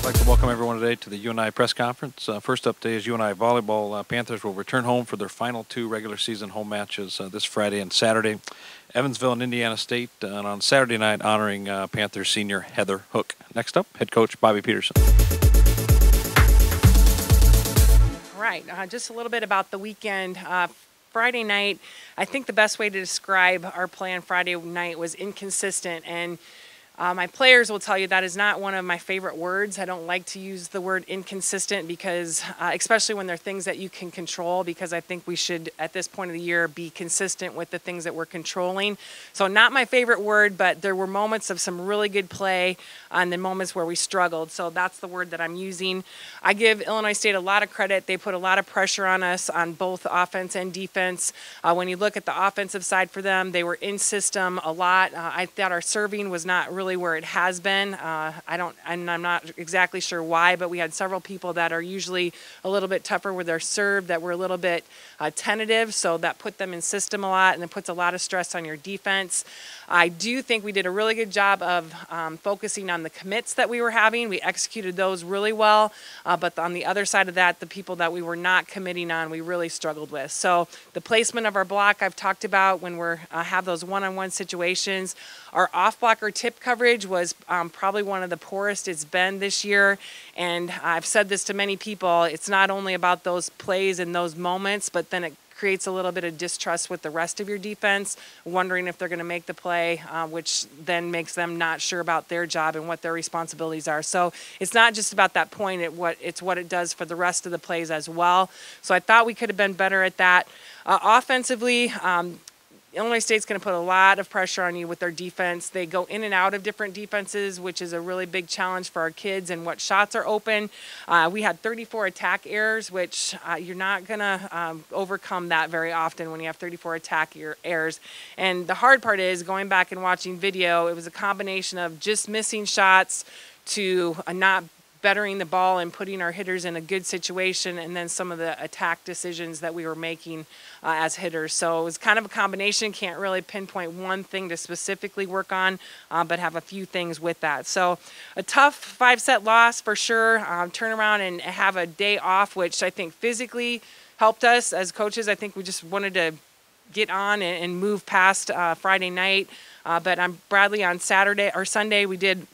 I'd like to welcome everyone today to the UNI press conference. First up today is UNI volleyball. Panthers will return home for their final 2 regular season home matches this Friday and Saturday. Evansville and Indiana State, and on Saturday night honoring Panthers senior Heather Hook. Next up, head coach Bobby Peterson. Right, just a little bit about the weekend. Friday night, I think the best way to describe our play on Friday night was inconsistent, and my players will tell you that is not one of my favorite words. I don't like to use the word inconsistent because, especially when they're things that you can control, because I think we should, at this point of the year, be consistent with the things that we're controlling. So not my favorite word, but there were moments of some really good play and then moments where we struggled. So that's the word that I'm using. I give Illinois State a lot of credit. They put a lot of pressure on us on both offense and defense. When you look at the offensive side for them, they were in system a lot. I thought our serving was not really where it has been. I'm not exactly sure why, but we had several people that are usually a little bit tougher with their serve that were a little bit tentative, so that put them in system a lot, and it puts a lot of stress on your defense. I do think we did a really good job of focusing on the commits that we were having. We executed those really well, but on the other side of that, the people that we were not committing on, we really struggled with. So the placement of our block I've talked about when we have those one-on-one situations. Our off-blocker tip coverage was probably one of the poorest it's been this year, and I've said this to many people. It's not only about those plays and those moments, but then it creates a little bit of distrust with the rest of your defense, wondering if they're going to make the play, which then makes them not sure about their job and what their responsibilities are. So it's not just about that point, it's what it does for the rest of the plays as well. So I thought we could have been better at that. Offensively, Illinois State's going to put a lot of pressure on you with their defense. They go in and out of different defenses, which is a really big challenge for our kids and what shots are open. We had 34 attack errors, which you're not going to overcome that very often when you have 34 attack errors. And the hard part is going back and watching video, it was a combination of just missing shots to not bettering the ball and putting our hitters in a good situation, and then some of the attack decisions that we were making as hitters. So it was kind of a combination. Can't really pinpoint one thing to specifically work on, but have a few things with that. So a tough 5-set loss for sure. Turn around and have a day off, which I think physically helped us as coaches. I think we just wanted to get on and move past Friday night. But on Bradley on Saturday or Sunday, we did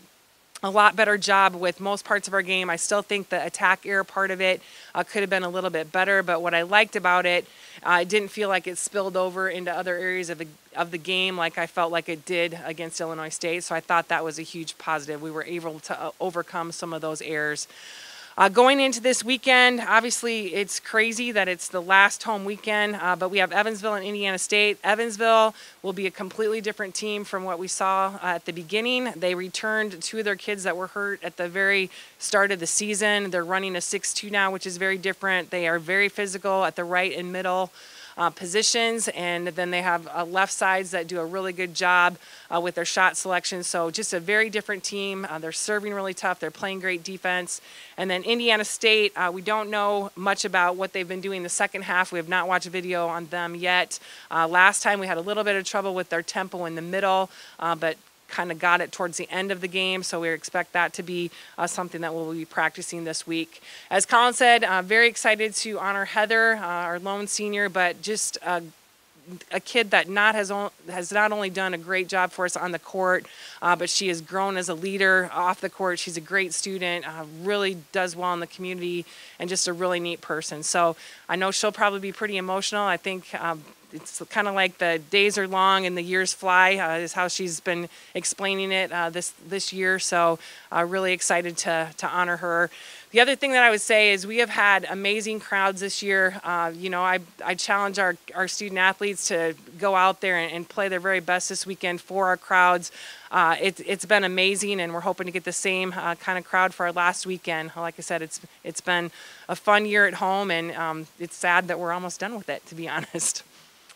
a lot better job with most parts of our game. I still think the attack error part of it could have been a little bit better, but what I liked about it, it didn't feel like it spilled over into other areas of the game like I felt like it did against Illinois State, so I thought that was a huge positive. We were able to overcome some of those errors. Going into this weekend, obviously it's crazy that it's the last home weekend, but we have Evansville and Indiana State. Evansville will be a completely different team from what we saw at the beginning. They returned 2 of their kids that were hurt at the very start of the season. They're running a 6-2 now, which is very different. They are very physical at the right and middle positions, and then they have left sides that do a really good job with their shot selection. So just a very different team. They're serving really tough. They're playing great defense. And then Indiana State, we don't know much about what they've been doing the second half. We have not watched a video on them yet. Last time we had a little bit of trouble with their tempo in the middle, but kind of got it towards the end of the game, so we expect that to be something that we'll be practicing this week. As Colin said, very excited to honor Heather, our lone senior, but just a kid that has not only done a great job for us on the court, but she has grown as a leader off the court. She's a great student, really does well in the community, and just a really neat person. So I know she'll probably be pretty emotional. I think it's kind of like the days are long and the years fly, is how she's been explaining it this year. So really excited to honor her. The other thing that I would say is we have had amazing crowds this year. I challenge our student athletes to go out there and play their very best this weekend for our crowds. It's been amazing, and we're hoping to get the same kind of crowd for our last weekend. Like I said, it's been a fun year at home, and it's sad that we're almost done with it, to be honest.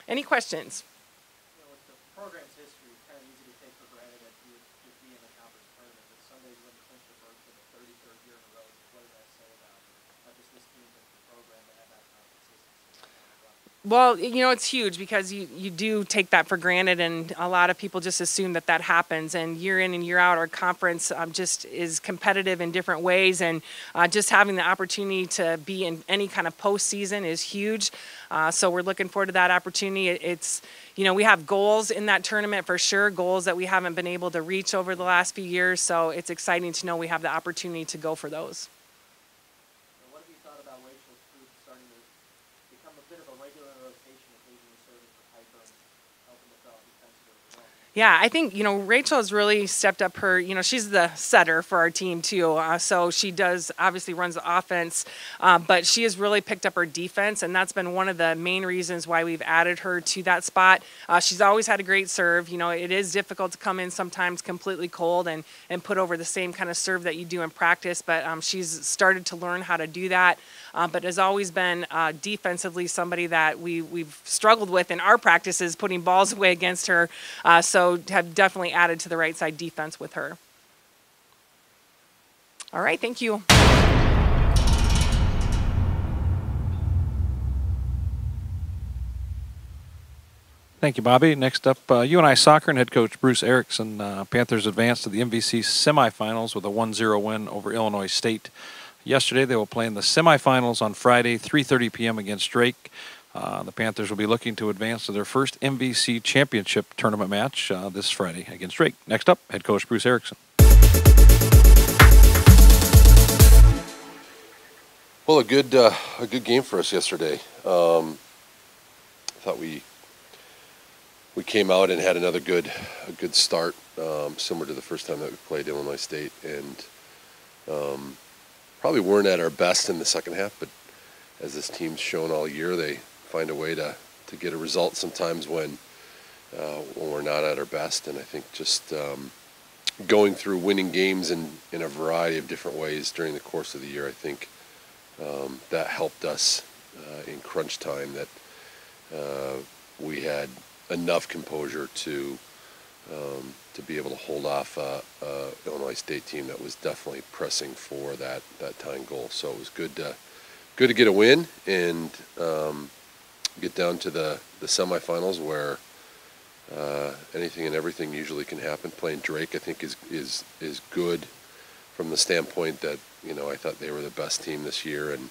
Any questions? With the program's history, it's kind of easy to take for granted that you would be in the conference tournament, but Sunday you wouldn't clinch the berth for the 33rd year in a row. What does that say about not just this team, but the program that had that kind of consistency? Well, it's huge because you do take that for granted, and a lot of people just assume that that happens. And year in and year out, our conference just is competitive in different ways, and just having the opportunity to be in any kind of postseason is huge. So we're looking forward to that opportunity. It's we have goals in that tournament for sure, goals that we haven't been able to reach over the last few years. So it's exciting to know we have the opportunity to go for those. And what have you thought about Rachel's group starting to become a bit of a regular rotation, occasionally serving for Piper and helping us out defensively as well? Yeah, I think, Rachel has really stepped up her, she's the setter for our team too. So she does obviously runs the offense, but she has really picked up her defense. And that's been one of the main reasons why we've added her to that spot. She's always had a great serve. It is difficult to come in sometimes completely cold and put over the same kind of serve that you do in practice. But she's started to learn how to do that. But has always been defensively somebody that we've struggled with in our practices, putting balls away against her. So have definitely added to the right side defense with her. All right, thank you. Thank you, Bobby. Next up, UNI Soccer and head coach Bruce Erickson. Panthers advanced to the MVC semifinals with a 1-0 win over Illinois State. Yesterday, they will play in the semifinals on Friday, 3:30 p.m. against Drake. The Panthers will be looking to advance to their first MVC championship tournament match this Friday against Drake. Next up, head coach Bruce Erickson. Well, a good game for us yesterday. I thought we came out and had a good start, similar to the first time that we played Illinois State, and probably weren't at our best in the second half. But as this team's shown all year, they find a way to get a result sometimes when we're not at our best. And I think just going through winning games in a variety of different ways during the course of the year, I think that helped us in crunch time, that we had enough composure to be able to hold off Illinois State team that was definitely pressing for that tying goal. So it was good to get a win and get down to the semifinals, where anything and everything usually can happen. Playing Drake, I think, is good from the standpoint that I thought they were the best team this year, and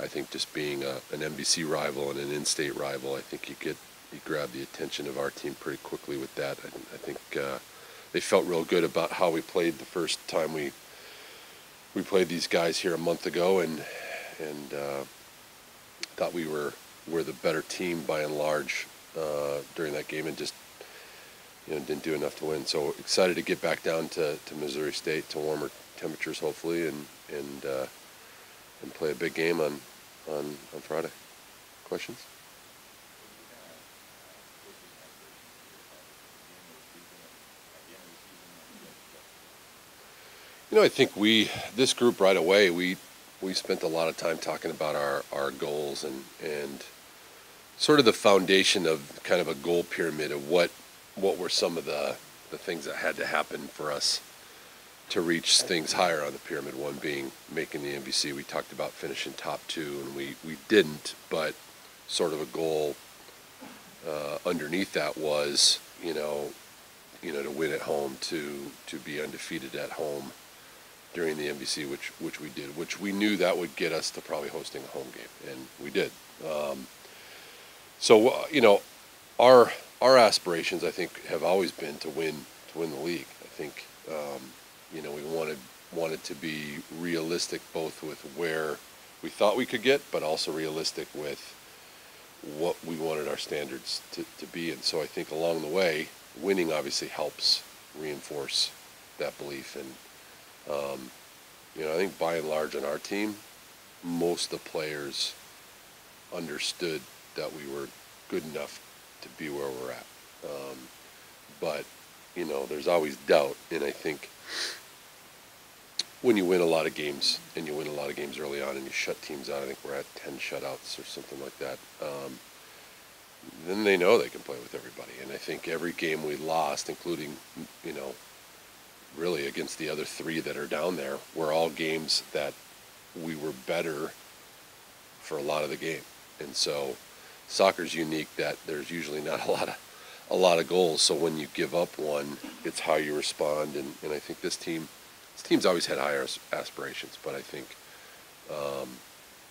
I think just being an NBC rival and an in-state rival, I think you grab the attention of our team pretty quickly with that. I think they felt real good about how we played the first time we played these guys here a month ago, and thought we were the better team by and large during that game, and just didn't do enough to win. So excited to get back down to Missouri State, to warmer temperatures hopefully, and play a big game on Friday. Questions? I think this group right away, we spent a lot of time talking about our goals and sort of the foundation of kind of a goal pyramid of what were some of the things that had to happen for us to reach things higher on the pyramid. One being making the MVC. We talked about finishing top 2, and we didn't, but sort of a goal underneath that was, to win at home, to be undefeated at home during the MVC, which we did, which we knew that would get us to probably hosting a home game, and we did. So our aspirations, I think, have always been to win the league. I think we wanted to be realistic, both with where we thought we could get, but also realistic with what we wanted our standards to be. And so I think along the way, winning obviously helps reinforce that belief. And I think by and large on our team, most of the players understood that we were good enough to be where we're at. But there's always doubt, and I think when you win a lot of games, and you win a lot of games early on, and you shut teams out, I think we're at 10 shutouts or something like that, then they know they can play with everybody. And I think every game we lost, including, really against the other 3 that are down there, were all games that we were better for a lot of the game. And so soccer's unique that there's usually not a lot of goals. So when you give up one, it's how you respond. And I think this team's always had higher aspirations, but I think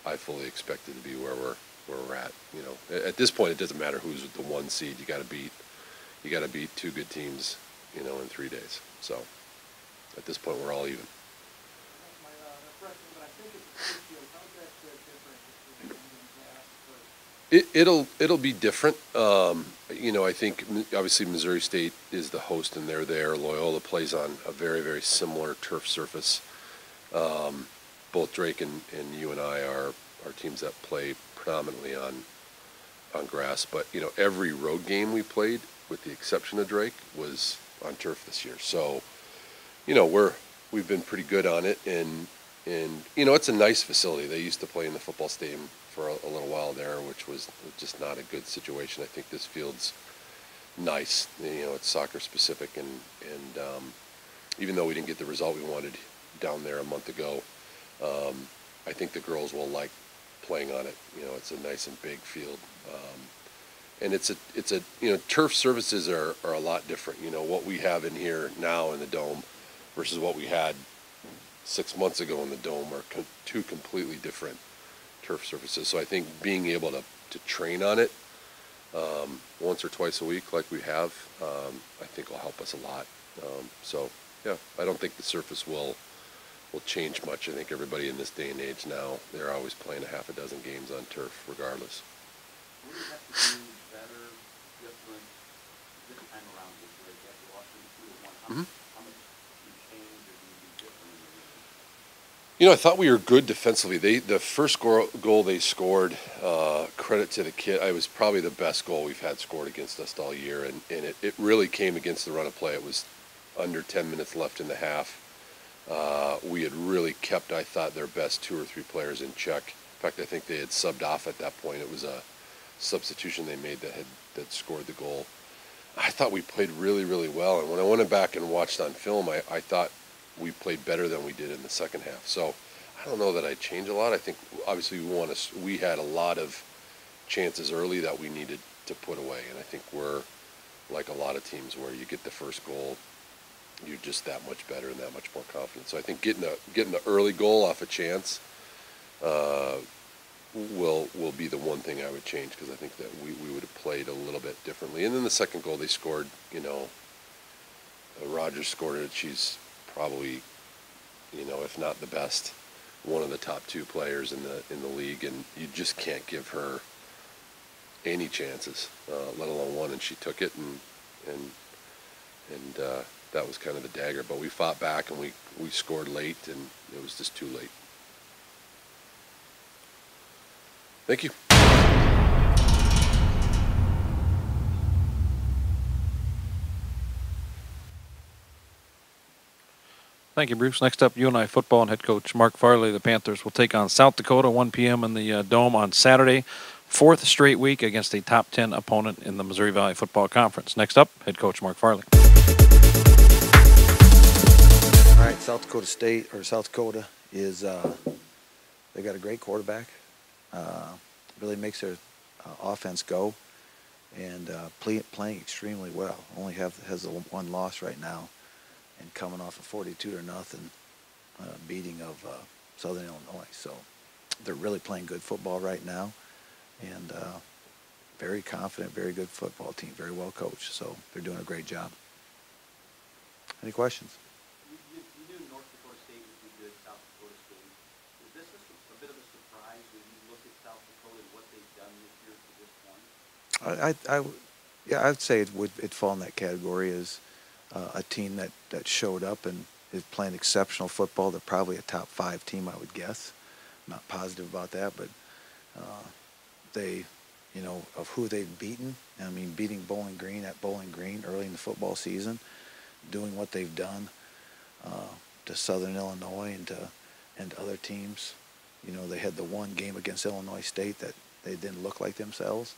I fully expect it to be where we're at. You know, at this point, it doesn't matter who's the one seed. You got to beat two good teams, you know, in 3 days. So at this point, we're all even. That's my question, but I think it's a big deal. How is that different between UNI and grass? It'll be different. You know, I think obviously Missouri State is the host and they're there. Loyola plays on a very, very similar turf surface. Both Drake and UNI are teams that play predominantly on grass. But, you know, every road game we played, with the exception of Drake, was on turf this year. So, you know, we've been pretty good on it. And you know, it's a nice facility. They used to play in the football stadium for a little while there, which was just not a good situation. I think this field's nice. You know, it's soccer specific, and even though we didn't get the result we wanted down there a month ago, I think the girls will like playing on it. You know, it's a nice and big field, and it's a you know, turf surfaces are a lot different. You know, what we have in here now in the dome versus what we had 6 months ago in the dome are two completely different turf surfaces. So I think being able to train on it once or twice a week like we have, I think will help us a lot. So yeah, I don't think the surface will change much. I think everybody in this day and age now, they're always playing a half a dozen games on turf regardless. What do you have to do better, different this time around this year after watching 2-1? How much do you change or do you do different in the game? You know, I thought we were good defensively. The first goal they scored, credit to the kid. It was probably the best goal we've had scored against us all year, and it really came against the run of play. It was under 10 minutes left in the half. We had really kept, I thought, their best 2 or 3 players in check. In fact, I think they had subbed off at that point. It was a substitution they made that scored the goal. I thought we played really, really well, and when I went back and watched on film, I thought we played better than we did in the second half. So I don't know that I'd change a lot. I think obviously we had a lot of chances early that we needed to put away, and I think we're like a lot of teams where you get the first goal, you're just that much better and that much more confident. So I think getting the early goal off a chance will be the one thing I would change, because I think that we would have played a little bit differently. And then the second goal they scored, you know, Rogers scored it. She's probably, you know, if not the best, one of the top 2 players in the league, and you just can't give her any chances, let alone one. And she took it, and that was kind of the dagger. But we fought back, and we scored late, and it was just too late. Thank you. Thank you, Bruce. Next up, UNI football and head coach Mark Farley. The Panthers will take on South Dakota 1 p.m. in the Dome on Saturday. 4th straight week against a top 10 opponent in the Missouri Valley Football Conference. Next up, head coach Mark Farley. All right, South Dakota is they got a great quarterback. Really makes their offense go, and playing extremely well. Only has the one loss right now, and coming off a 42-0 beating of Southern Illinois. So they're really playing good football right now, and very confident, very good football team, very well coached. So they're doing a great job. Any questions? You knew North Dakota State would be good, South Dakota State. Is this a bit of a surprise when you look at South Dakota and what they've done this year to this point? Yeah, I'd say it'd fall in that category as a team that showed up and is playing exceptional football. They're probably a top 5 team, I would guess. I'm not positive about that, but they, you know, of who they've beaten. I mean, beating Bowling Green at Bowling Green early in the football season, doing what they've done to Southern Illinois and other teams. You know, they had the one game against Illinois State that they didn't look like themselves,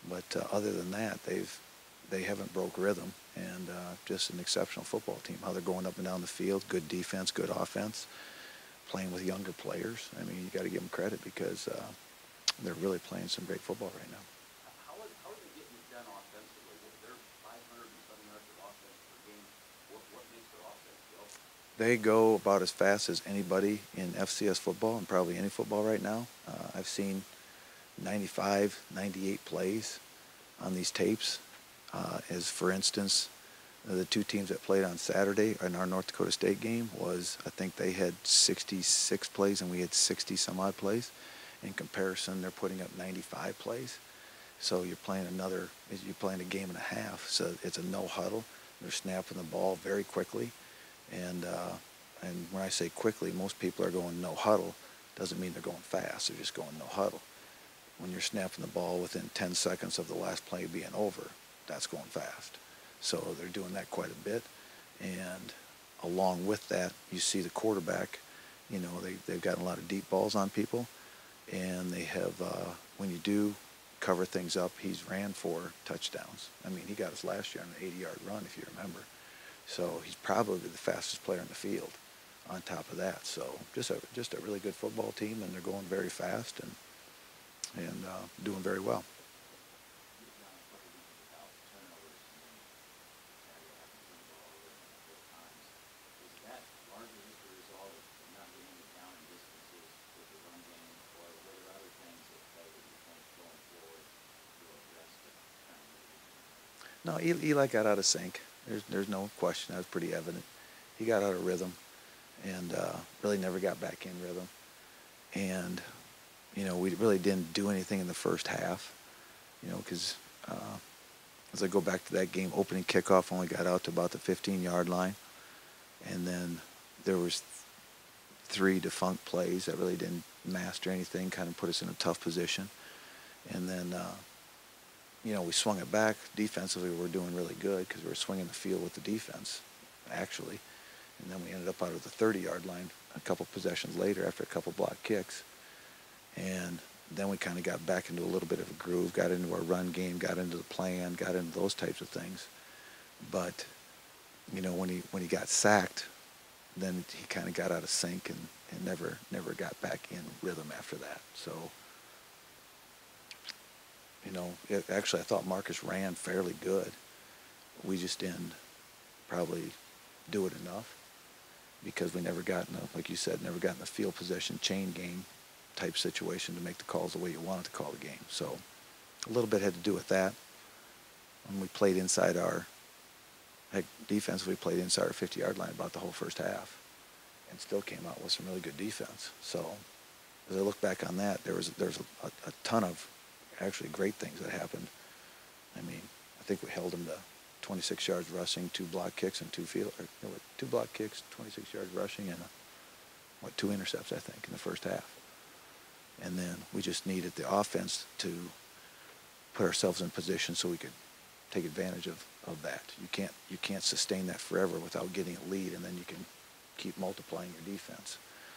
but other than that, they haven't broke rhythm, and just an exceptional football team. How they're going up and down the field, good defense, good offense, playing with younger players. I mean, you got to give them credit because they're really playing some great football right now. How are they getting it done offensively? They're 500 and some yards of offense per game. What makes their offense go? They go about as fast as anybody in FCS football and probably any football right now. I've seen 95, 98 plays on these tapes. As for instance, the two teams that played on Saturday in our North Dakota State game was, I think they had 66 plays and we had 60 some odd plays. In comparison, they're putting up 95 plays. So you're playing a game and a half. So it's a no huddle. They're snapping the ball very quickly. And when I say quickly, most people are going no huddle. Doesn't mean they're going fast. They're just going no huddle. When you're snapping the ball within 10 seconds of the last play being over, that's going fast. So they're doing that quite a bit. And along with that, you see the quarterback, they've gotten a lot of deep balls on people. And they have, when you do cover things up, he's ran 4 touchdowns. I mean, he got us last year on an 80-yard run, if you remember. So he's probably the fastest player in the field on top of that. So just a really good football team, and they're going very fast and doing very well. No, Eli got out of sync. There's no question. That was pretty evident. He got out of rhythm and really never got back in rhythm. And, we really didn't do anything in the first half, because as I go back to that game, opening kickoff only got out to about the 15-yard line. And then there was 3 defunct plays that really didn't master anything, kind of put us in a tough position. And then, we swung it back. Defensively, we were doing really good because we were swinging the field with the defense, actually. And then we ended up out of the 30-yard line a couple possessions later after a couple block kicks. And then we kind of got back into a little bit of a groove, got into our run game, got into the plan, got into those types of things. But, when he got sacked, then he kind of got out of sync and never got back in rhythm after that. So, actually I thought Marcus ran fairly good. We just didn't probably do it enough because we never got in like you said, never got in the field possession chain game type situation to make the calls the way you wanted to call the game. So a little bit had to do with that. When we played inside defense, we played inside our 50-yard line about the whole first half and still came out with some really good defense. So as I look back on that, there's a ton of actually great things that happened. I mean, I think we held them to 26 yards rushing, 2 block kicks, and 2 block kicks, 26 yards rushing, and 2 intercepts, I think, in the first half. And then we just needed the offense to put ourselves in position so we could take advantage of that. You can't sustain that forever without getting a lead, and then you can keep multiplying your defense.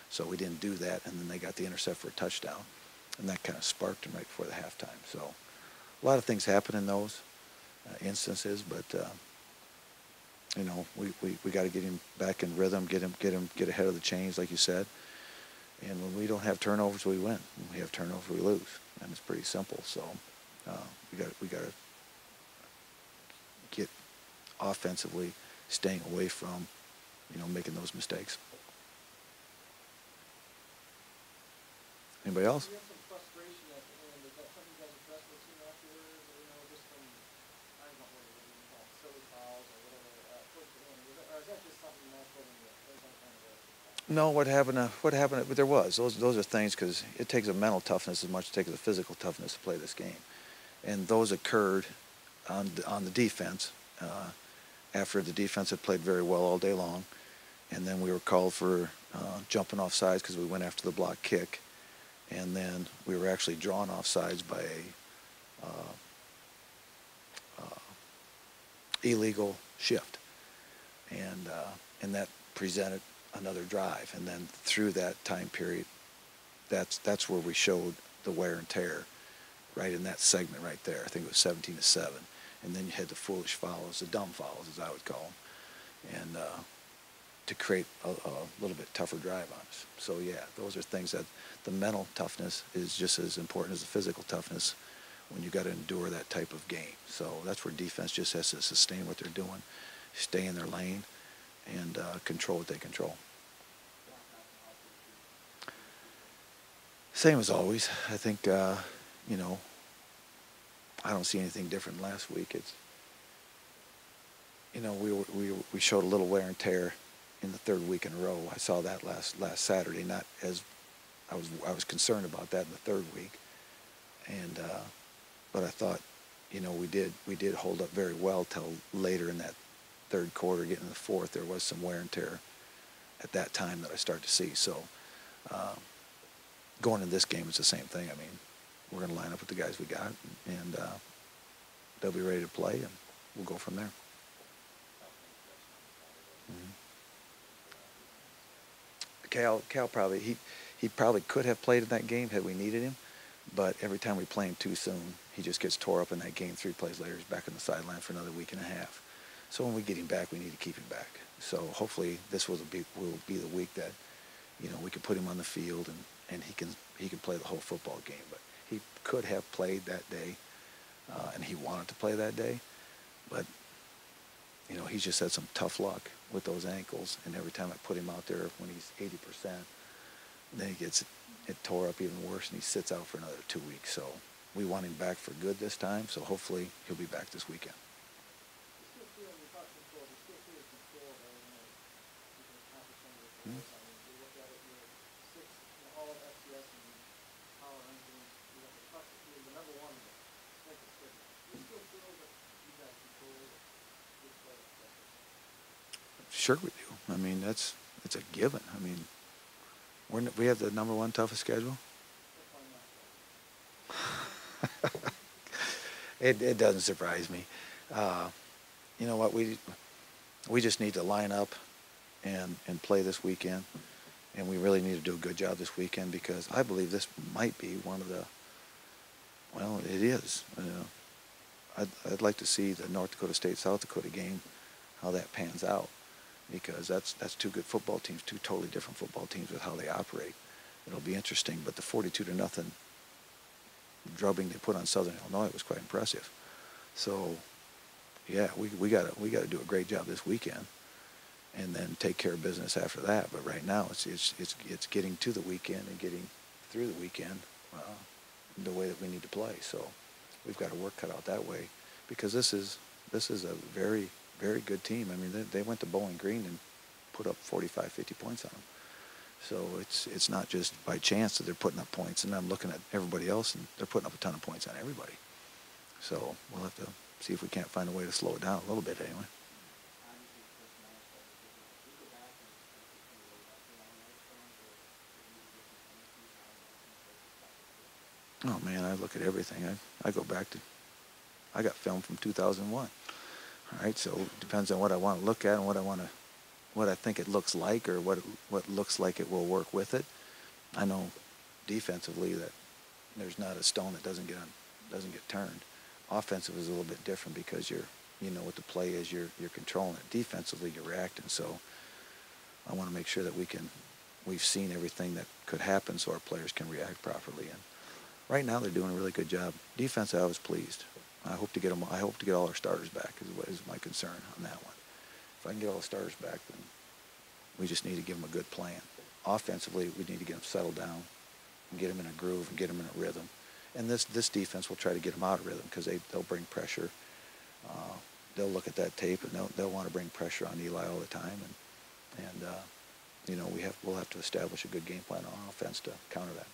So we didn't do that, and then they got the intercept for a touchdown, and that kind of sparked them right before the halftime. So a lot of things happen in those instances, but we got to get him back in rhythm, get ahead of the chains, like you said. And when we don't have turnovers, we win. When we have turnovers, we lose, and it's pretty simple. So we got to get offensively staying away from making those mistakes. Anybody else? You have some frustration at the end. Is that something you guys addressed with the team afterwards, or just some, I don't know what it is, silly fouls or whatever towards the end? Or is that just something natural in that kind of way? No, what happened? But there was those are things because it takes a mental toughness as much as it takes a physical toughness to play this game, and those occurred on the defense after the defense had played very well all day long, and then we were called for jumping off sides because we went after the block kick. And then we were actually drawn off sides by a illegal shift, and that presented another drive. And then through that time period, that's where we showed the wear and tear, right in that segment right there. I think it was 17-7, and then you had the foolish fouls, the dumb fouls, as I would call them, and to create a little bit tougher drive on us. So yeah, those are things that the mental toughness is just as important as the physical toughness when you got to endure that type of game. So that's where defense just has to sustain what they're doing, stay in their lane, and control what they control. Same as always. I think you know, I don't see anything different than last week. It's, you know, we showed a little wear and tear in the third week in a row. I saw that last Saturday. Not as I was concerned about that in the third week, and but I thought, you know, we did hold up very well till later in that third quarter. Getting in the fourth, there was some wear and tear at that time that I started to see. So going into this game, it's the same thing. I mean, we're going to line up with the guys we got, and they'll be ready to play, and we'll go from there. Cal probably he probably could have played in that game had we needed him, but every time we play him too soon, he just gets tore up in that game. 3 plays later, he's back on the sideline for another week and a half. So when we get him back, we need to keep him back. So hopefully this will be the week that, you know, we can put him on the field and he can play the whole football game. But he could have played that day, and he wanted to play that day, but you know, he's just had some tough luck with those ankles, and every time I put him out there when he's 80%, then he gets it tore up even worse, and he sits out for another 2 weeks. So we want him back for good this time, so hopefully he'll be back this weekend. You still feel, when you talk control, you still feel control of everything that you can accomplish under the goals. I mean, you look at it, you're six, you know, all of FCS and power rankings, you know, the touch, you're the number one in the strength of schedule. You still feel that you guys control this play of schedule? Sure we do. I mean, it's a given. I mean, we have the number one toughest schedule. It doesn't surprise me. You know what, we just need to line up and play this weekend, and we really need to do a good job this weekend, because I believe this might be one of the, well, it is. I'd like to see the North Dakota State South Dakota game, how that pans out, because that's 2 good football teams, 2 totally different football teams with how they operate. It'll be interesting, but the 42-0 drubbing they put on Southern Illinois was quite impressive. So yeah, we got to do a great job this weekend, and then take care of business after that. But right now it's getting to the weekend and getting through the weekend the way that we need to play. So we've got our work cut out that way, because this is a very, very good team. I mean, they went to Bowling Green and put up 45, 50 points on them. So it's not just by chance that they're putting up points, and I'm looking at everybody else, and they're putting up a ton of points on everybody. So we'll have to see if we can't find a way to slow it down a little bit anyway. Oh man, I look at everything. I go back to, I got film from 2001. All right, so it depends on what I want to look at and what I think it looks like, or what looks like it will work with it. I know defensively that there's not a stone that doesn't get turned. Offensive is a little bit different, because you know what the play is, you're controlling it. Defensively, you're reacting. So I want to make sure that we've seen everything that could happen, so our players can react properly. And right now they're doing a really good job. Defense, I was pleased. I hope to get all our starters back is my concern on that one. If I can get all the starters back, then we just need to give them a good plan. Offensively, we need to get them settled down and get them in a groove and get them in a rhythm. And this defense will try to get them out of rhythm, because they'll bring pressure. They'll look at that tape, and they'll want to bring pressure on Eli all the time. And you know, we'll have to establish a good game plan on offense to counter that.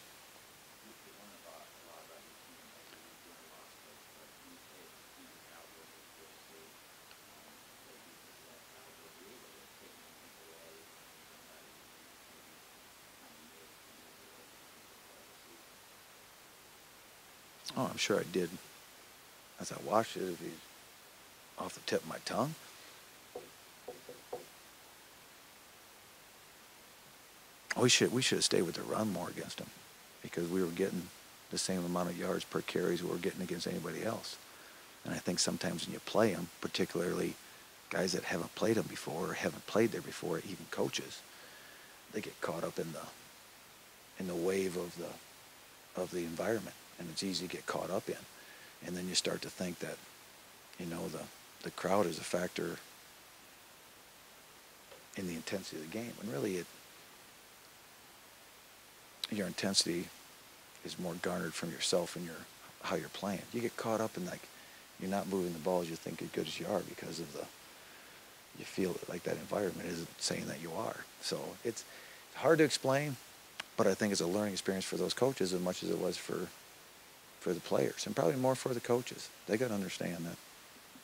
Oh, I'm sure I did. As I watched it, it'd be off the tip of my tongue. We should have stayed with the run more against them, because we were getting the same amount of yards per carries we were getting against anybody else. And I think sometimes when you play them, particularly guys that haven't played them before or haven't played there before, even coaches, they get caught up in the wave of the environment, and it's easy to get caught up in. And then you start to think that, you know, the crowd is a factor in the intensity of the game. And really, your intensity is more garnered from yourself and how you're playing. You get caught up in, like, you're not moving the ball as you think as good as you are because of you feel like that environment isn't saying that you are. So it's hard to explain, but I think it's a learning experience for those coaches as much as it was for the players, and probably more for the coaches. They got to understand that,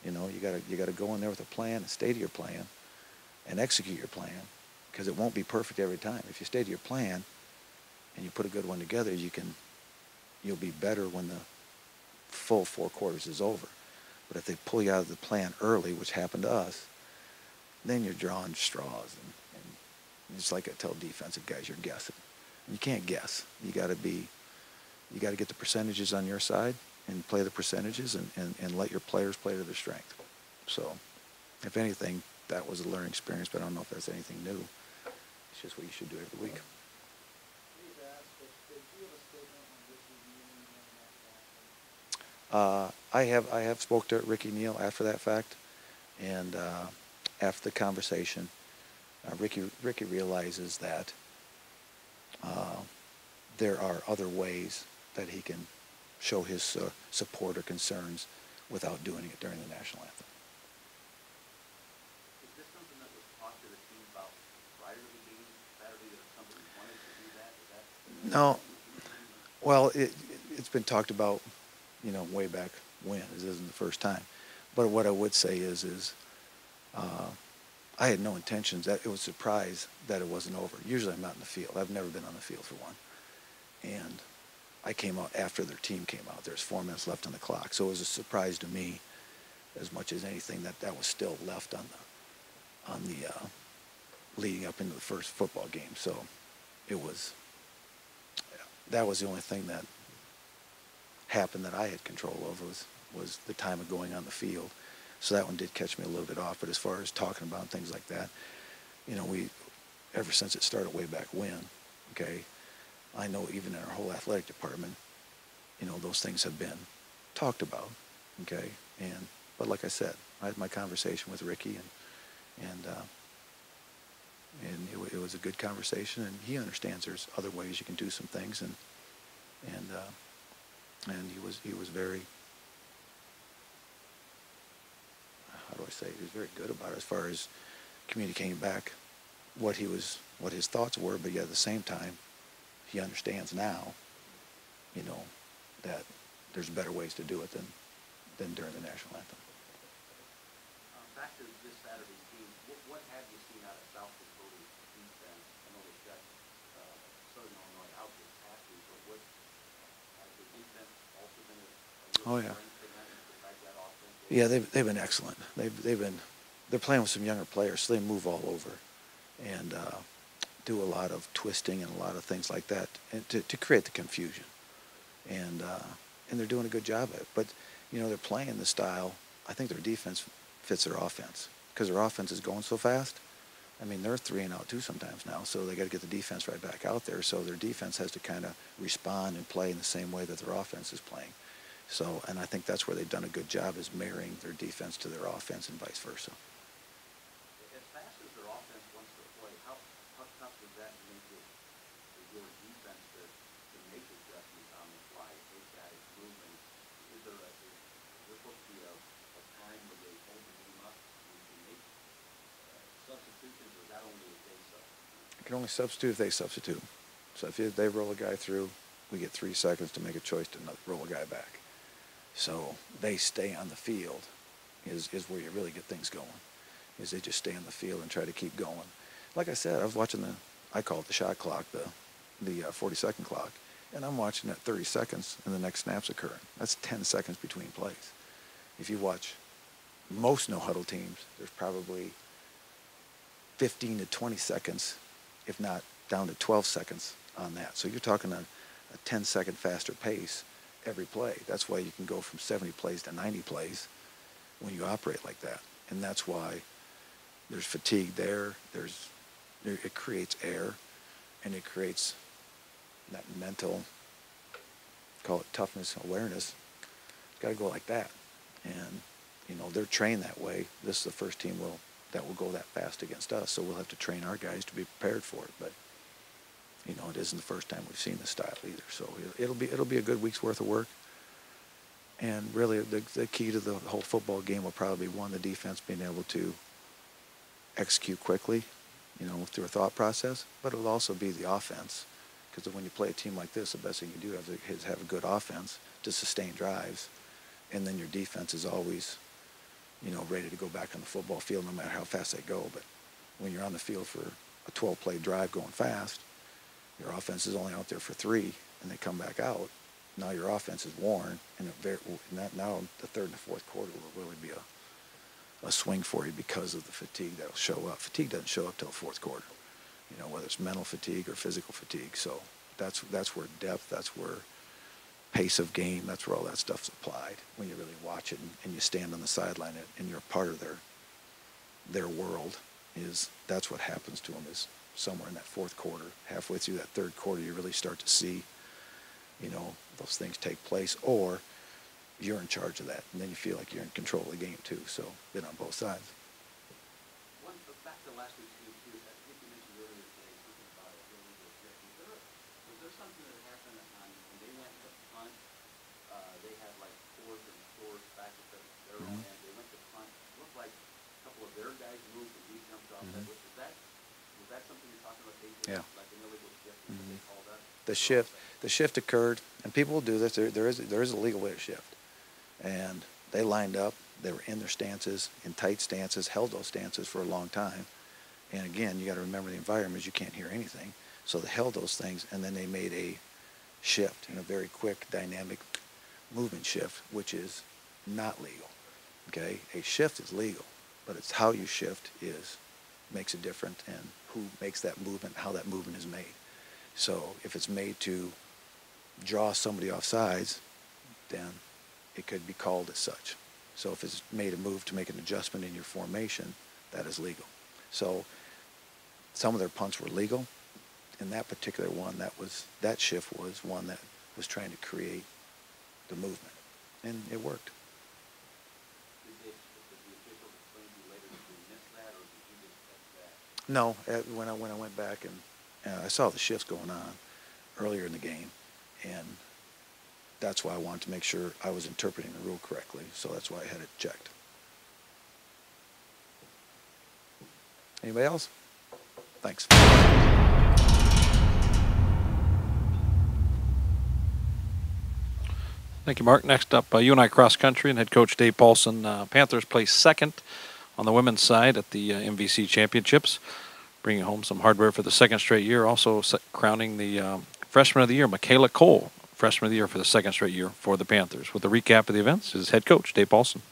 you know, you got to go in there with a plan and stay to your plan and execute your plan, because it won't be perfect every time. If you stay to your plan and you put a good one together, you'll be better when the full 4 quarters is over. But if they pull you out of the plan early, which happened to us, then you're drawing straws, and it's like I tell defensive guys, you're guessing. You can't guess. You got to get the percentages on your side and play the percentages, and let your players play to their strength. So, if anything, that was a learning experience, but I don't know if that's anything new. It's just what you should do every week. Please ask, but did you have a statement on Ricky Neal I have spoke to Ricky Neal after that fact, and after the conversation, Ricky realizes that there are other ways that he can show his support or concerns without doing it during the national anthem. Is this something that was talked to the team about prior to the game Saturday, that if somebody wanted to do that? Is that No, well, it's been talked about, you know, way back when. This isn't the first time. But what I would say is I had no intentions. That it was a surprise that it wasn't over. Usually I'm not in the field. I've never been on the field for one. And I came out after their team came out. There's 4 minutes left on the clock. So it was a surprise to me as much as anything that was still left on the leading up into the first football game. So that was the only thing that happened that I had control over was the time of going on the field. So that one did catch me a little bit off. But as far as talking about things like that, you know, ever since it started way back when, okay, I know even in our whole athletic department, you know, those things have been talked about, okay? But like I said, I had my conversation with Ricky, and it was a good conversation, and he understands there's other ways you can do some things, and he was very, how do I say, he was very good about it as far as communicating back what his thoughts were, but yet at the same time, he understands now, you know, that there's better ways to do it than during the national anthem. back to this Saturday's game? What have you seen out of South Dakota's defense? I know they've got Southern Illinois out this past week, but has the defense also been a Oh, real yeah. strength to them besides that offense? Yeah, they've been excellent. They're playing with some younger players, so they move all over, and do a lot of twisting and a lot of things like that, and to create the confusion, and they're doing a good job at it. But you know, they're playing the style. I think their defense fits their offense because their offense is going so fast. I mean, they're 3 and out too sometimes now, so they got to get the defense right back out there. So their defense has to kind of respond and play in the same way that their offense is playing. So, and I think that's where they've done a good job, is marrying their defense to their offense and vice versa. As fast as their offense wants to play, how tough does that make it for your defense to make adjustments on the fly, take that as movement? Is there supposed to be a time where they hold the game up and can make substitutions, or is that only if they substitute? You can only substitute if they substitute. So if they roll a guy through, we get 3 seconds to make a choice to roll a guy back. So they stay on the field is where you really get things going, is they just stay on the field and try to keep going. Like I said, I was watching I call it the shot clock, the 40-second clock, and I'm watching at 30 seconds and the next snap's occurring. That's 10 seconds between plays. If you watch most no-huddle teams, there's probably 15 to 20 seconds, if not down to 12 seconds on that. So you're talking a 10-second faster pace every play. That's why you can go from 70 plays to 90 plays when you operate like that. And that's why there's fatigue there. It creates air, and it creates that mental, call it toughness, awareness. It's got to go like that, and they're trained that way. This is the first team that will go that fast against us, so we'll have to train our guys to be prepared for it. But it isn't the first time we've seen this style either. So it'll be a good week's worth of work. And really, the key to the whole football game will probably be, one, the defense being able to execute quickly, through a thought process. But it'll also be the offense, because when you play a team like this, the best thing you do is have a good offense to sustain drives, and then your defense is always, ready to go back on the football field no matter how fast they go. But when you're on the field for a 12-play drive going fast, your offense is only out there for 3, and they come back out. Now your offense is worn, and now the third and the fourth quarter will really be a swing for you because of the fatigue that'll show up. Fatigue doesn't show up till the fourth quarter, whether it's mental fatigue or physical fatigue. So that's where depth, that's where pace of game, that's where all that stuff's applied. When you really watch it and you stand on the sideline and you're a part of their world, that's what happens to them. Is somewhere in that fourth quarter, halfway through that third quarter, you really start to see those things take place, or you're in charge of that, and then you feel like you're in control of the game too. So been on both sides. Back to last week's game too, I think you mentioned earlier today something about a illegal shift. Was there something that happened when they went to punt? They had like fourth and short back at their own end. They went to punt. It looked like a couple of their guys moved and we jumped off. Was that something you're talking about? Yeah. Like an illegal shift that they called up? The shift occurred, and people will do this. There is a legal way to shift, and they lined up. They were in their stances, in tight stances, held those stances for a long time. And again, you got to remember the environment is you can't hear anything. So they held those things, and then they made a shift, a very quick, dynamic movement shift, which is not legal. Okay, a shift is legal, but it's how you shift makes it different, and who makes that movement, how that movement is made. So if it's made to draw somebody off sides, then it could be called as such. So if it's made a move to make an adjustment in your formation, that is legal. So some of their punts were legal. In that particular one, that shift was one that was trying to create the movement, and it worked. Did the officials explain to you later that you missed that, or did you just catch that? No, when I went back and I saw the shifts going on earlier in the game, and that's why I wanted to make sure I was interpreting the rule correctly. So that's why I had it checked. Anybody else? Thanks. Thank you, Mark. Next up, UNI cross country and head coach Dave Paulson. Panthers placed second on the women's side at the MVC championships, bringing home some hardware for the second straight year. Also crowning the freshman of the year, Michaela Cole, freshman of the year for the second straight year for the Panthers. With a recap of the events is head coach Dave Paulson.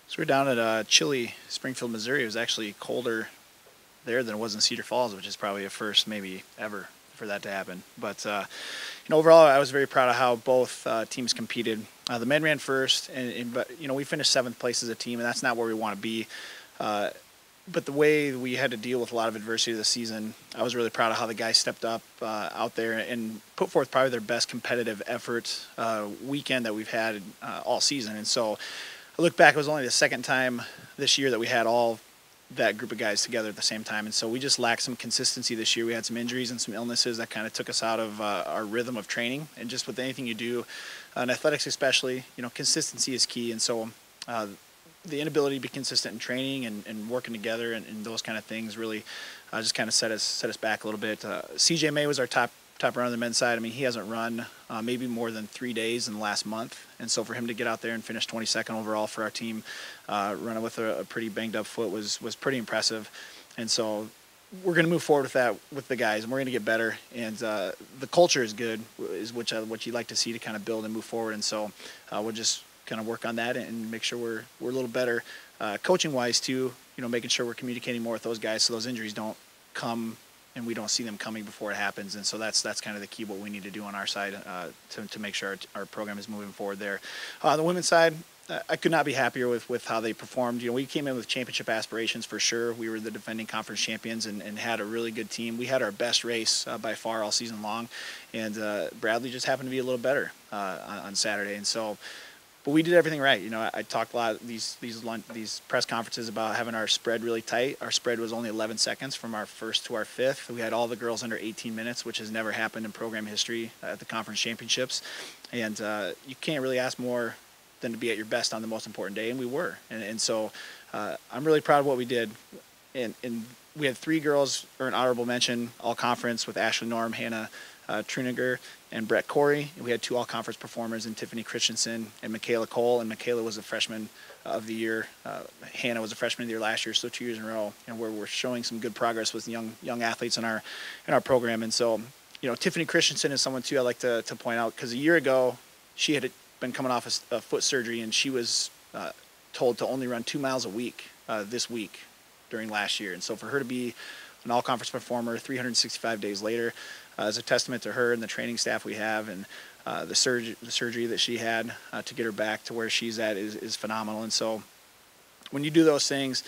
So we're down at chilly Springfield, Missouri. It was actually colder there than it was in Cedar Falls, which is probably a first, maybe ever, for that to happen. But overall, I was very proud of how both teams competed. The men ran first, but we finished 7th place as a team, and that's not where we want to be. But the way we had to deal with a lot of adversity this season, I was really proud of how the guys stepped up out there and put forth probably their best competitive effort weekend that we've had all season. And so I look back, it was only the second time this year that we had all that group of guys together at the same time. And so we just lacked some consistency this year. We had some injuries and some illnesses that kind of took us out of our rhythm of training. And just with anything you do, in athletics especially, consistency is key. And so the inability to be consistent in training and working together and those kind of things really just kind of set us back a little bit. CJ May was our top runner on the men's side. I mean, he hasn't run maybe more than 3 days in the last month. And so for him to get out there and finish 22nd overall for our team, running with a pretty banged up foot was pretty impressive. And so we're going to move forward with that with the guys, and we're going to get better. And the culture is good, is what you like to see to kind of build and move forward. And so we'll just kind of work on that and make sure we're a little better coaching wise too, making sure we're communicating more with those guys so those injuries don't come and we don't see them coming before it happens. And so that's kind of the key, what we need to do on our side to make sure our program is moving forward there. On the women's side, I could not be happier with how they performed. We came in with championship aspirations for sure. We were the defending conference champions and had a really good team. We had our best race by far all season long, and Bradley just happened to be a little better on Saturday. And so, but we did everything right. I talked a lot these press conferences about having our spread really tight. Our spread was only 11 seconds from our first to our fifth. We had all the girls under 18 minutes, which has never happened in program history at the conference championships. And you can't really ask more than to be at your best on the most important day, and we were. And so I'm really proud of what we did. And we had 3 girls earn honorable mention all conference with Ashley Norm, Hannah Truninger, and Brett Corey. And we had 2 all conference performers in Tiffany Christensen and Michaela Cole. And Michaela was a freshman of the year. Hannah was a freshman of the year last year, so 2 years in a row. And we're showing some good progress with young athletes in our program. And so, Tiffany Christensen is someone too I like to point out, because a year ago she had been coming off a foot surgery, and she was told to only run 2 miles a week this week during last year. And so for her to be an all-conference performer 365 days later is a testament to her and the training staff we have, and the surgery that she had to get her back to where she's at is phenomenal. And so when you do those things,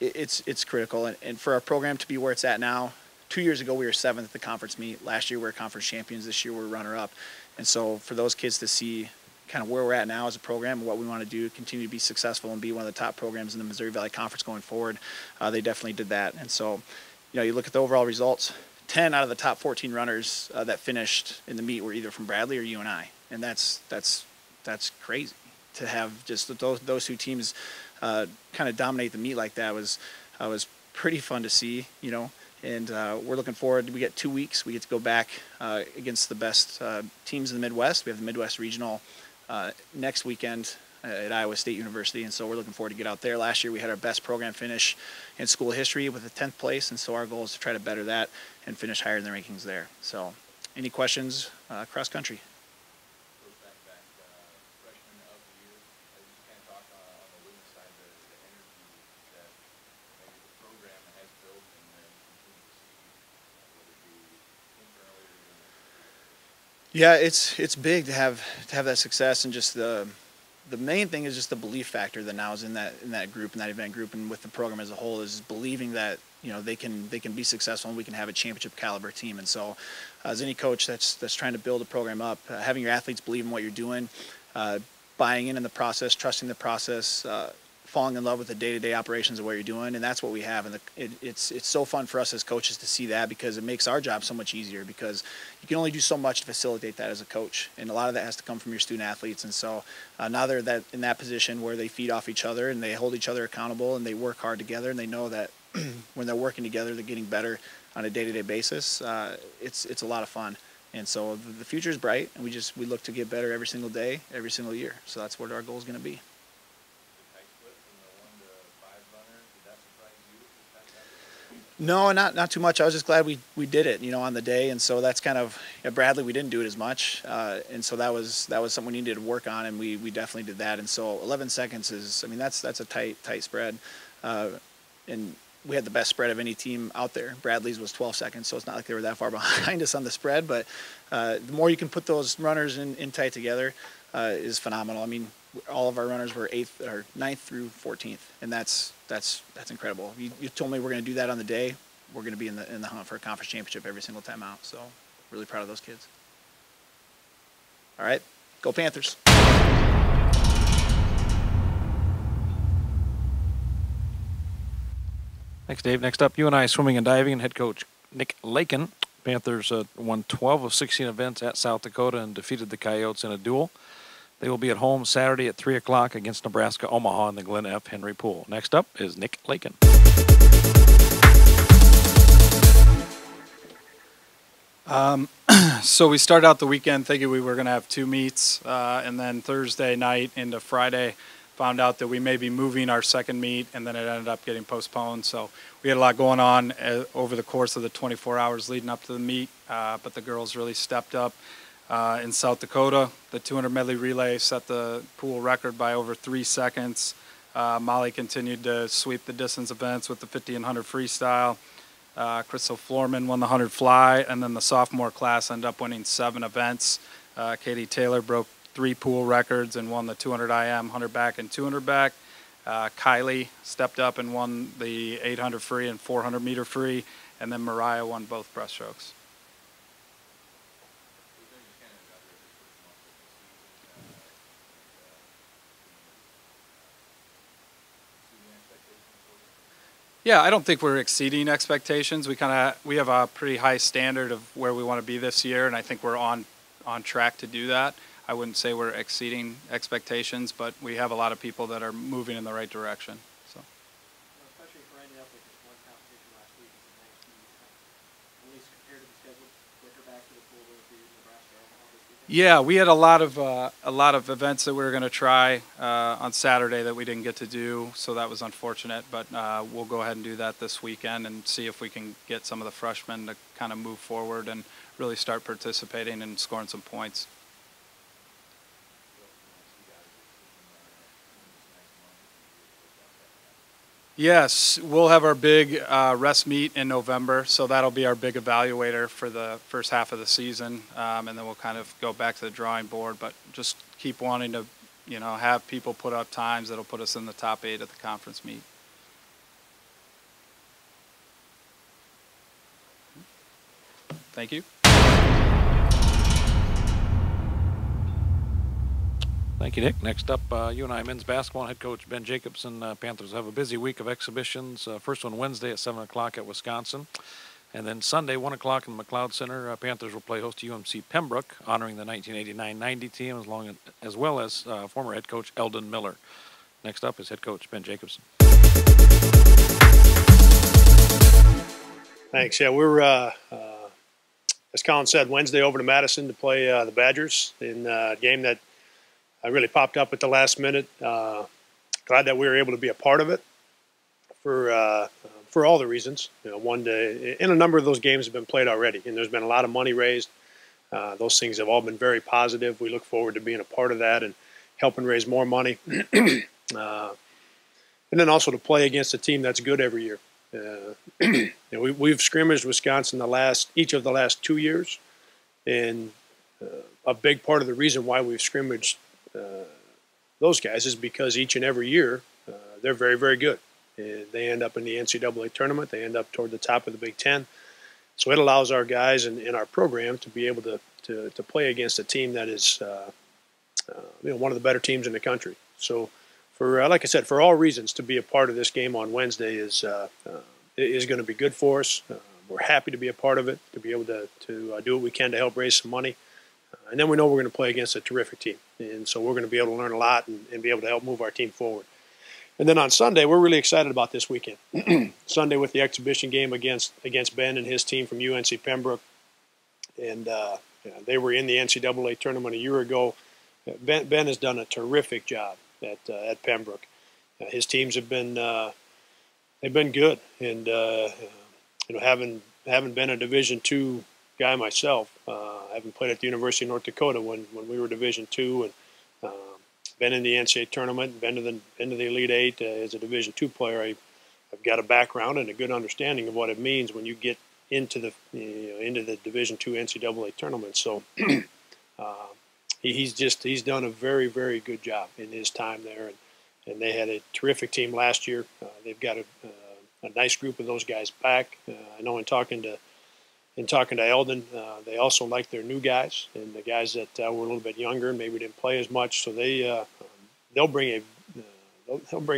it's critical. And for our program to be where it's at now, 2 years ago we were 7th at the conference meet. Last year we were conference champions. This year we're runner-up. And so for those kids to see kind of where we're at now as a program and what we want to do, continue to be successful and be one of the top programs in the Missouri Valley Conference going forward, they definitely did that. And so, you look at the overall results, 10 out of the top 14 runners that finished in the meet were either from Bradley or UNI. And that's crazy to have just those 2 teams kind of dominate the meet like that. Was pretty fun to see, And we're looking forward. We get 2 weeks. We get to go back against the best teams in the Midwest. We have the Midwest Regional next weekend at Iowa State University, and so we're looking forward to get out there. Last year we had our best program finish in school history with a 10th place, and so our goal is to try to better that and finish higher in the rankings there. So any questions cross country? Yeah, it's big to have that success, and just the main thing is just the belief factor that now is in that group, in that event group, and with the program as a whole, is believing that they can be successful and we can have a championship caliber team. And so, as any coach that's trying to build a program up, having your athletes believe in what you're doing, buying in the process, trusting the process, falling in love with the day-to-day operations of what you're doing, and that's what we have. And it's so fun for us as coaches to see that, because it makes our job so much easier, because you can only do so much to facilitate that as a coach, and a lot of that has to come from your student athletes. And so now they're in that position where they feed off each other and they hold each other accountable and they work hard together, and they know that when they're working together, they're getting better on a day-to-day basis. It's a lot of fun. And so the future is bright, and we look to get better every single day, every single year. So that's what our goal is going to be. No, not too much. I was just glad we did it, on the day. And so that's kind of, at Bradley, we didn't do it as much. And so that was something we needed to work on, and we definitely did that. And so 11 seconds that's a tight spread. And we had the best spread of any team out there. Bradley's was 12 seconds, so it's not like they were that far behind us on the spread. But the more you can put those runners in tight together is phenomenal. I mean, all of our runners were 9th through 14th, and that's incredible. You told me we're going to do that on the day. We're going to be in the hunt for a conference championship every single time out. So really proud of those kids. All right, go Panthers. Thanks, Dave. Next up, UNI swimming and diving, and head coach Nick Lakin. Panthers won 12 of 16 events at South Dakota and defeated the Coyotes in a duel. They will be at home Saturday at 3 o'clock against Nebraska Omaha in the Glenn F. Henry Pool. Next up is Nick Lakin. So we started out the weekend thinking we were going to have 2 meets, and then Thursday night into Friday found out that we may be moving our second meet, and then it ended up getting postponed. So we had a lot going on over the course of the 24 hours leading up to the meet, but the girls really stepped up. In South Dakota, the 200 medley relay set the pool record by over 3 seconds. Molly continued to sweep the distance events with the 50 and 100 freestyle. Crystal Florman won the 100 fly, and then the sophomore class ended up winning 7 events. Katie Taylor broke 3 pool records and won the 200 IM, 100 back, and 200 back. Kylie stepped up and won the 800 free and 400 meter free, and then Mariah won both breaststrokes. Yeah, I don't think we're exceeding expectations. We have a pretty high standard of where we want to be this year, and I think we're on track to do that. I wouldn't say we're exceeding expectations, but we have a lot of people that are moving in the right direction. So. Especially for ending up with this one competition last week, it's a nice meet, at least compared to the schedule, quicker back to the pool with the Nebraska Omaha this weekend. Yeah, we had a lot of events that we were going to try on Saturday that we didn't get to do, so that was unfortunate. But we'll go ahead and do that this weekend and see if we can get some of the freshmen to kind of move forward and really start participating and scoring some points. Yes, we'll have our big rest meet in November, so that'll be our big evaluator for the first half of the season, and then we'll kind of go back to the drawing board, but just keep wanting to, have people put up times that'll put us in the top 8 at the conference meet. Thank you. Thank you, Nick. Next up, UNI men's basketball head coach Ben Jacobson. Panthers have a busy week of exhibitions. First one Wednesday at 7 o'clock at Wisconsin. And then Sunday, 1 o'clock in the McLeod Center, Panthers will play host to UMC Pembroke, honoring the 1989-90 team, as well as former head coach Eldon Miller. Next up is head coach Ben Jacobson. Thanks. Yeah, we're, as Colin said, Wednesday over to Madison to play the Badgers in a game that really popped up at the last minute. Glad that we were able to be a part of it for all the reasons. And a number of those games have been played already, and there's been a lot of money raised. Those things have all been very positive. We look forward to being a part of that and helping raise more money. And then also to play against a team that's good every year. We've scrimmaged Wisconsin each of the last 2 years, and a big part of the reason why we've scrimmaged those guys is because each and every year they're very, very good. And they end up in the NCAA tournament. They end up toward the top of the Big Ten. So it allows our guys in our program to be able to play against a team that is one of the better teams in the country. So like I said, for all reasons, to be a part of this game on Wednesday is going to be good for us. We're happy to be a part of it, to be able to do what we can to help raise some money. And then we know we're going to play against a terrific team. And so we're going to be able to learn a lot and be able to help move our team forward. And then on Sunday, we're really excited about this weekend. Sunday with the exhibition game against Ben and his team from UNC Pembroke. And they were in the NCAA tournament a year ago. Ben has done a terrific job at Pembroke. His teams have been they've been good. And having been a Division II guy myself, having played at the University of North Dakota when we were Division II, and been in the NCAA tournament, been to the Elite Eight as a Division II player. I've got a background and a good understanding of what it means when you get into the Division II NCAA tournament. So he's done a very, very good job in his time there, and they had a terrific team last year. They've got a nice group of those guys back. I know in talking to Eldon, they also like their new guys and the guys that were a little bit younger and maybe didn't play as much. So they'll bring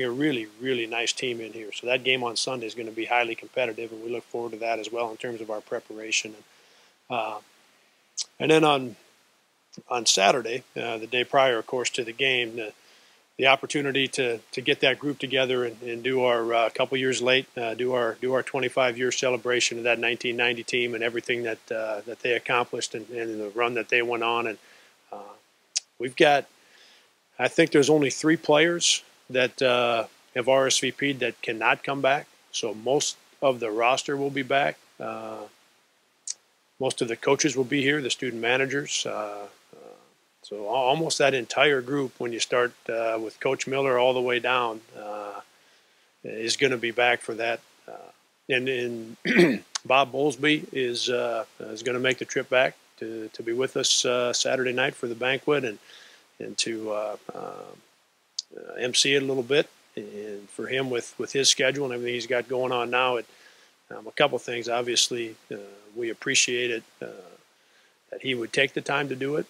a really, really nice team in here. So that game on Sunday is going to be highly competitive, and we look forward to that as well in terms of our preparation. And then on Saturday, the day prior, of course, to the game, the opportunity to get that group together and do our couple years late, do our 25-year celebration of that 1990 team and everything that they accomplished and the run that they went on. And we've got, I think there's only 3 players that have RSVP'd that cannot come back. So most of the roster will be back. Most of the coaches will be here, the student managers. So almost that entire group, when you start with Coach Miller all the way down, is going to be back for that. And Bob Bowlesby is going to make the trip back to be with us Saturday night for the banquet and to MC it a little bit. And for him, with his schedule and everything he's got going on now, a couple of things. Obviously, we appreciate it that he would take the time to do it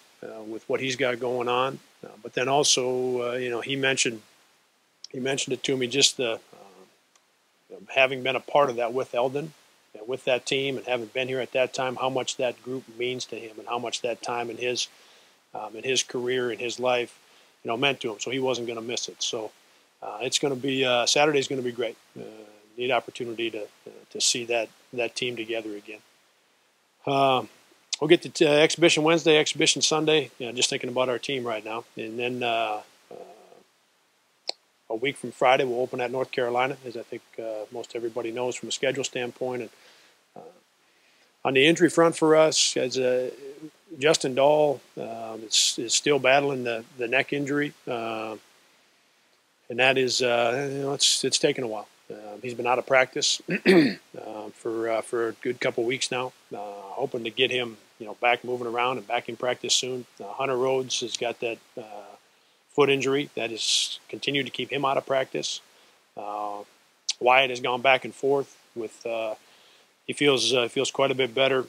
with what he's got going on. But then also, he mentioned it to me, just the having been a part of that with Eldon, with that team, and having been here at that time, how much that group means to him, and how much that time in his career, in his life, meant to him. So he wasn't going to miss it. So it's going to be Saturday's going to be great. Neat opportunity to see that team together again. We'll get to Exhibition Wednesday, Exhibition Sunday. Just thinking about our team right now, and then a week from Friday, we'll open at North Carolina, as I think most everybody knows from a schedule standpoint. And on the injury front for us, as Justin Dahl is still battling the neck injury, and that is it's taken a while. He's been out of practice for a good couple weeks now. Hoping to get him back moving around and back in practice soon. Hunter Rhodes has got that foot injury that has continued to keep him out of practice. Wyatt has gone back and forth with. He feels quite a bit better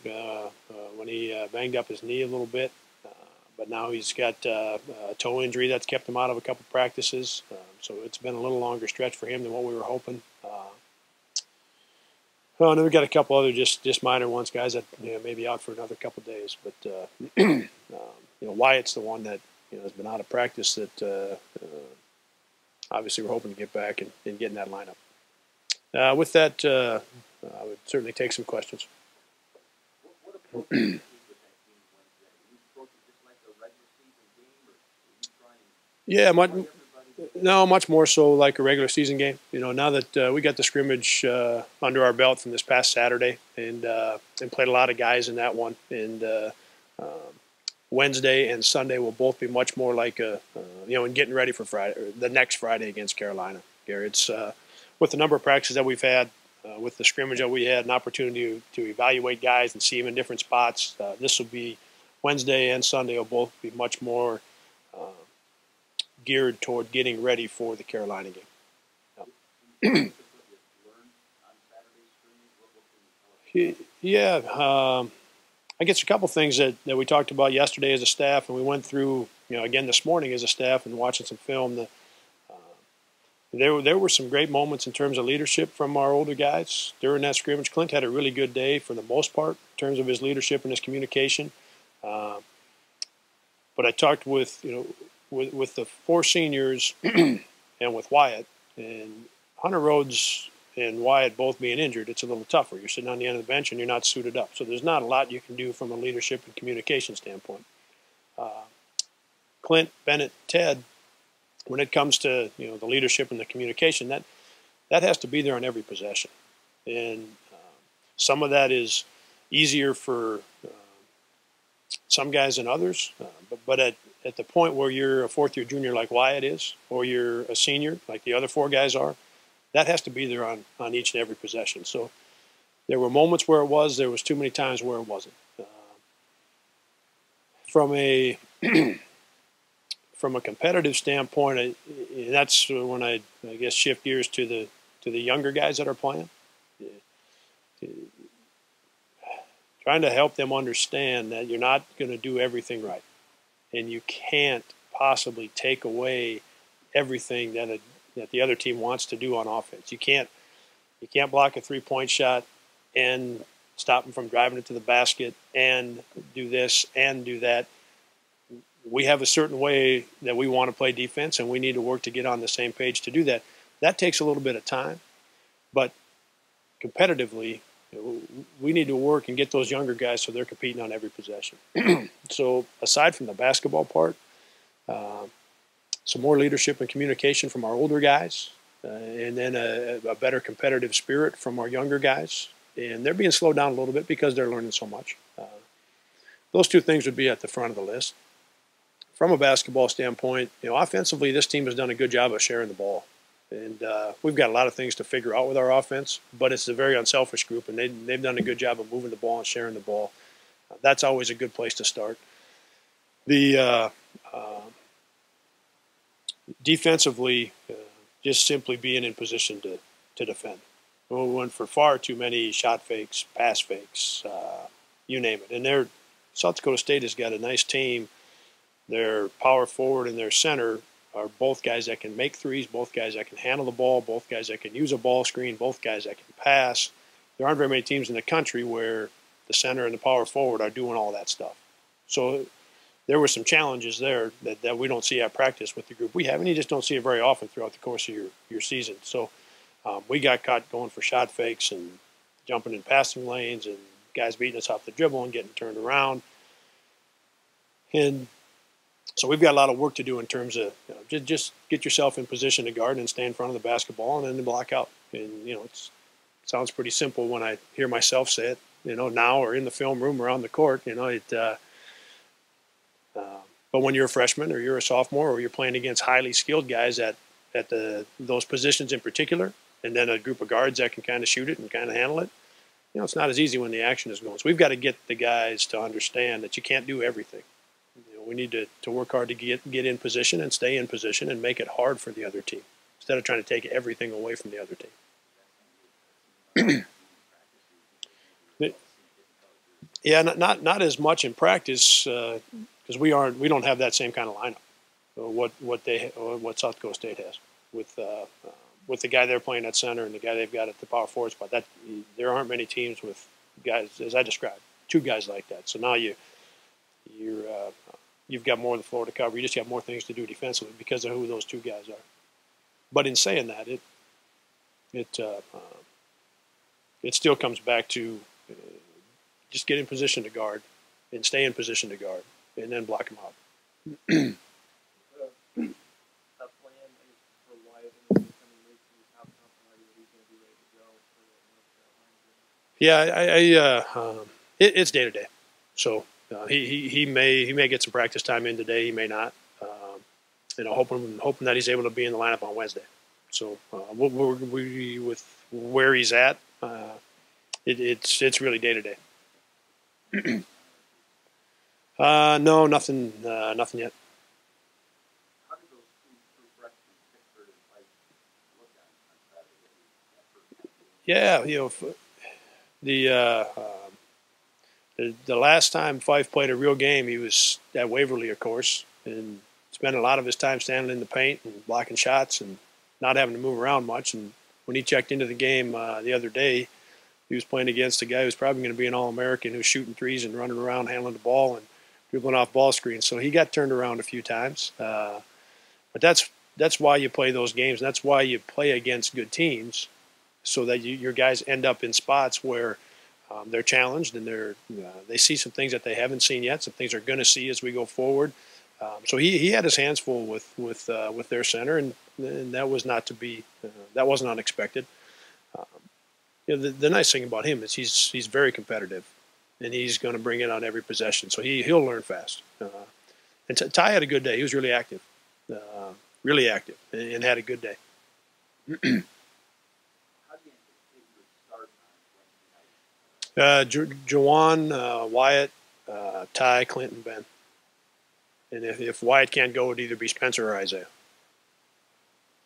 when he banged up his knee a little bit, but now he's got a toe injury that's kept him out of a couple practices. So it's been a little longer stretch for him than what we were hoping. And then we got a couple other just minor ones, guys that may be out for another couple days. But Wyatt's the one that has been out of practice that obviously we're hoping to get back and get in that lineup. With that, I would certainly take some questions. What approach do you take with that game Wednesday? You approach it just like a regular season game, or you try and Yeah, everybody? much more so like a regular season game. Now that we got the scrimmage under our belt from this past Saturday, and played a lot of guys in that one, and Wednesday and Sunday will both be much more like and getting ready for Friday, or the next Friday against Carolina. Gary, it's with the number of practices that we've had, with the scrimmage that we had, an opportunity to evaluate guys and see them in different spots. This will be Wednesday and Sunday will both be much more geared toward getting ready for the Carolina game. Yeah, I guess a couple things that we talked about yesterday as a staff, and we went through, again this morning as a staff and watching some film. There were some great moments in terms of leadership from our older guys during that scrimmage. Clint had a really good day for the most part in terms of his leadership and his communication. But I talked with the four seniors and with Wyatt, and Hunter Rhodes and Wyatt both being injured, it's a little tougher. You're sitting on the end of the bench and you're not suited up. So there's not a lot you can do from a leadership and communication standpoint. Clint, Bennett, Ted, when it comes to the leadership and the communication, that has to be there on every possession. And some of that is easier for some guys than others. But at the point where you're a fourth-year junior like Wyatt is, or you're a senior like the other four guys are, that has to be there on each and every possession. So there were moments where there was too many times where it wasn't. From a competitive standpoint, and that's when I guess shift gears to the younger guys that are playing. Trying to help them understand that you're not going to do everything right, and you can't possibly take away everything that the other team wants to do on offense. You can't block a three-point shot and stop them from driving it to the basket and do this and do that. We have a certain way that we want to play defense, and we need to work to get on the same page to do that. That takes a little bit of time, but competitively, we need to work and get those younger guys so they're competing on every possession. So aside from the basketball part, some more leadership and communication from our older guys, and then a better competitive spirit from our younger guys. And they're being slowed down a little bit because they're learning so much. Those two things would be at the front of the list. From a basketball standpoint, offensively, this team has done a good job of sharing the ball. And we've got a lot of things to figure out with our offense, but it's a very unselfish group, and they've done a good job of moving the ball and sharing the ball. That's always a good place to start. The defensively, just simply being in position to defend. We went for far too many shot fakes, pass fakes, you name it. And South Dakota State has got a nice team. Their power forward and their center are both guys that can make threes, both guys that can handle the ball, both guys that can use a ball screen, both guys that can pass. There aren't very many teams in the country where the center and the power forward are doing all that stuff. So there were some challenges there that we don't see at practice with the group we have, and you just don't see it very often throughout the course of your season. So we got caught going for shot fakes and jumping in passing lanes and guys beating us off the dribble and getting turned around. And so we've got a lot of work to do in terms of just get yourself in position to guard and stay in front of the basketball and then to block out. And, it sounds pretty simple when I hear myself say it, now or in the film room or on the court, but when you're a freshman or you're a sophomore or you're playing against highly skilled guys at those positions in particular, and then a group of guards that can kind of shoot it and kind of handle it, it's not as easy when the action is going. So we've got to get the guys to understand that you can't do everything. We need to work hard to get in position and stay in position and make it hard for the other team instead of trying to take everything away from the other team. Yeah, not as much in practice because we don't have that same kind of lineup. What South Dakota State has with the guy they're playing at center and the guy they've got at the power forward spot. That there aren't many teams with guys as I described, two guys like that. So now you've got more of the floor to cover. You just got more things to do defensively because of who those two guys are. But in saying that, it still comes back to just get in position to guard and stay in position to guard and then block them out. A plan for Wyatt in the coming weeks, and how confident are you that he's going to be ready to go for the North Carolina game? Yeah, it's day to day. So he may get some practice time in today. He may not. Hoping that he's able to be in the lineup on Wednesday. So with where he's at, it's really day to day. No, nothing yet. How did those two freshmen Pickford and White look on Saturday? The last time Fife played a real game, he was at Waverly, of course, and spent a lot of his time standing in the paint and blocking shots and not having to move around much. And when he checked into the game the other day, he was playing against a guy who's probably going to be an All-American who's shooting threes and running around handling the ball and dribbling off ball screens. So he got turned around a few times. But that's why you play those games. And that's why you play against good teams so that your guys end up in spots where they're challenged and they see some things that they haven't seen yet, some things they're going to see as we go forward. So he had his hands full with their center, and that was not to be. That wasn't unexpected. The nice thing about him is he's very competitive, and he's going to bring it on every possession. So he'll learn fast. And Ty had a good day. He was really active, and had a good day. How do you anticipate your start on Wednesday night? Jawan, Wyatt, Ty, Clinton, Ben. And if Wyatt can't go, it'd either be Spencer or Isaiah.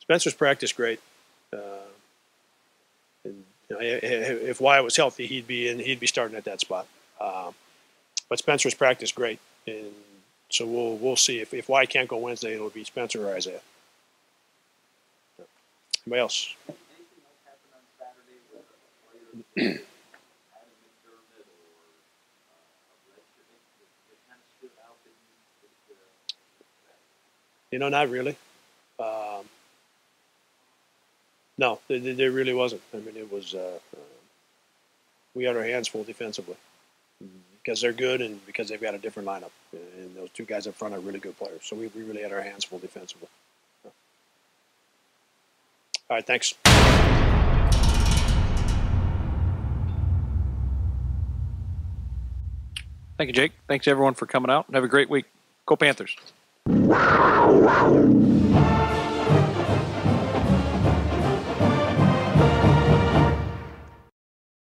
Spencer's practiced great. And if Wyatt was healthy, he'd be starting at that spot. But Spencer's practiced great, and so we'll see if Wyatt can't go Wednesday, it'll be Spencer or Isaiah. Anybody else? Anything else happen on Saturday with a player Adam McDermott or a redshirt that kind of stood out that Not really. No, there really wasn't. I mean, it was we had our hands full defensively because they're good and because they've got a different lineup. And those two guys up front are really good players. So we really had our hands full defensively. All right, thanks. Thank you, Jake. Thanks, everyone, for coming out. Have a great week. Go Panthers.